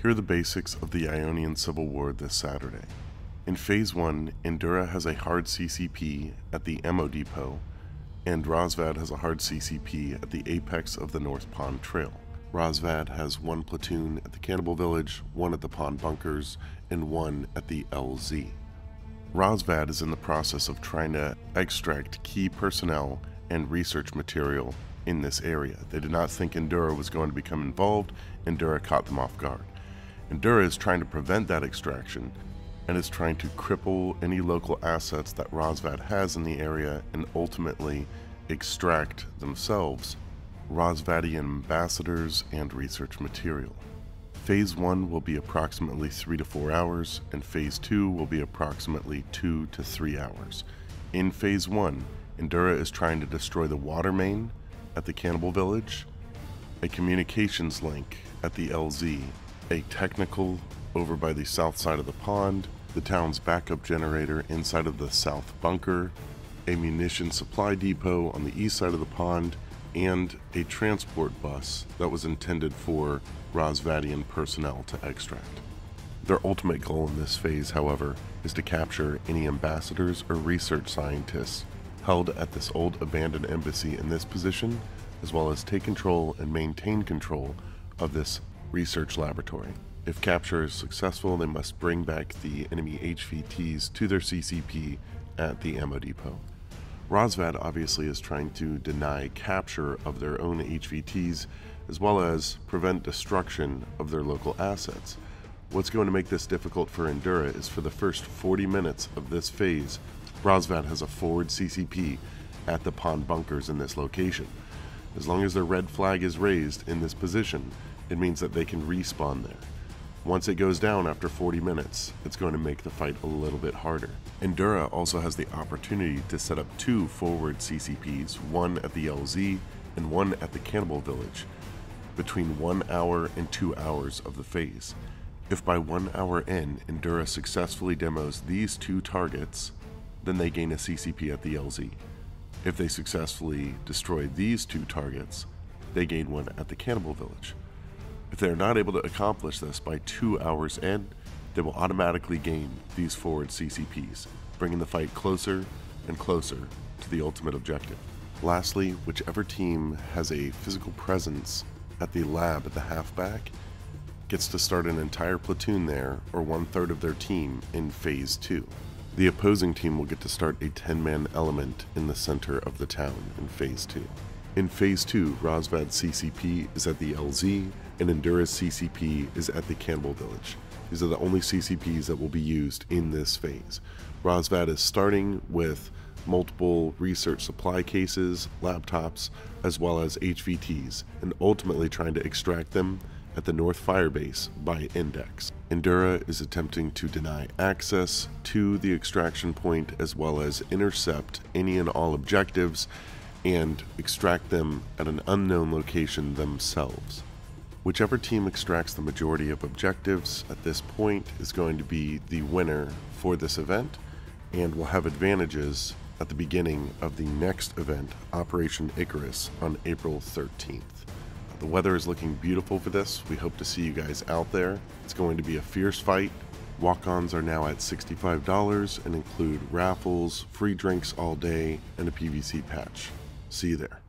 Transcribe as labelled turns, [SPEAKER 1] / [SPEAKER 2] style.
[SPEAKER 1] Here are the basics of the Ionian Civil War this Saturday. In Phase 1, Endura has a hard CCP at the ammo depot, and Rosvad has a hard CCP at the apex of the North Pond Trail. Rosvad has one platoon at the Cannibal Village, one at the Pond Bunkers, and one at the LZ. Rosvad is in the process of trying to extract key personnel and research material in this area. They did not think Endura was going to become involved. Endura caught them off guard. Endura is trying to prevent that extraction and is trying to cripple any local assets that Rosvad has in the area and ultimately extract themselves Rosvadian ambassadors and research material. Phase 1 will be approximately 3 to 4 hours, and Phase 2 will be approximately 2 to 3 hours. In Phase 1, Endura is trying to destroy the water main at the Cannibal Village, a communications link at the LZ, a technical over by the south side of the pond, the town's backup generator inside of the south bunker, a munition supply depot on the east side of the pond, and a transport bus that was intended for Rosvadian personnel to extract. Their ultimate goal in this phase, however, is to capture any ambassadors or research scientists held at this old abandoned embassy in this position, as well as take control and maintain control of this research laboratory. If capture is successful, they must bring back the enemy HVTs to their CCP at the ammo depot. Rosvad obviously is trying to deny capture of their own HVTs, as well as prevent destruction of their local assets. What's going to make this difficult for Endura is for the first 40 minutes of this phase, Rosvad has a forward CCP at the pond bunkers in this location. As long as their red flag is raised in this position, it means that they can respawn there. Once it goes down after 40 minutes, it's going to make the fight a little bit harder. Endura also has the opportunity to set up 2 forward CCPs, one at the LZ and one at the Cannibal Village, between 1 hour and 2 hours of the phase. If by 1 hour in, Endura successfully demos these 2 targets, then they gain a CCP at the LZ. If they successfully destroy these 2 targets, they gain one at the Cannibal Village. If they are not able to accomplish this by 2 hours in, they will automatically gain these forward CCPs, bringing the fight closer and closer to the ultimate objective. Lastly, whichever team has a physical presence at the lab at the halfback gets to start an entire platoon there, or 1/3 of their team, in Phase 2. The opposing team will get to start a 10-man element in the center of the town in Phase 2. In Phase 2, Rosvad's CCP is at the LZ, and Endura's CCP is at the Cannibal Village. These are the only CCPs that will be used in this phase. Rosvad is starting with multiple research supply cases, laptops, as well as HVTs, and ultimately trying to extract them at the North Firebase by index. Endura is attempting to deny access to the extraction point, as well as intercept any and all objectives and extract them at an unknown location themselves. Whichever team extracts the majority of objectives at this point is going to be the winner for this event and will have advantages at the beginning of the next event, Operation Icarus, on April 13th. The weather is looking beautiful for this. We hope to see you guys out there. It's going to be a fierce fight. Walk-ons are now at $65 and include raffles, free drinks all day, and a PVC patch. See you there.